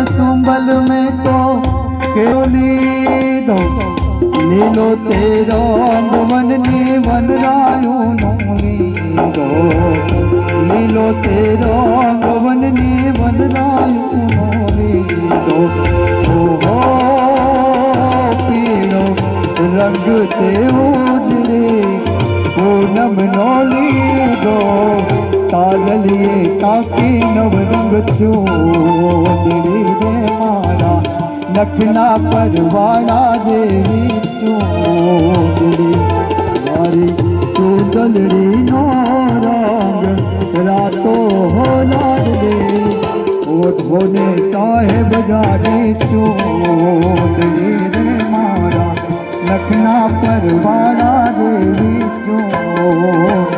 सुंबल में तो केवली दो लीलो तेरो वन ने वन रायो नो लीलो लीलो तेरो वन ने वन रायो नो लीलो ओ पीलो रंग ते उजरे पूनम नो लीलो तागलिए ताकी नव रंग चोदरी रे मारा नखना परवाना देवी चोदरी मारी चोदलड़ी नो रंग रातो हो लाडले ओठो ने साहेब जाने चोदरी रे मारा नखना परवाना देवी चोदरी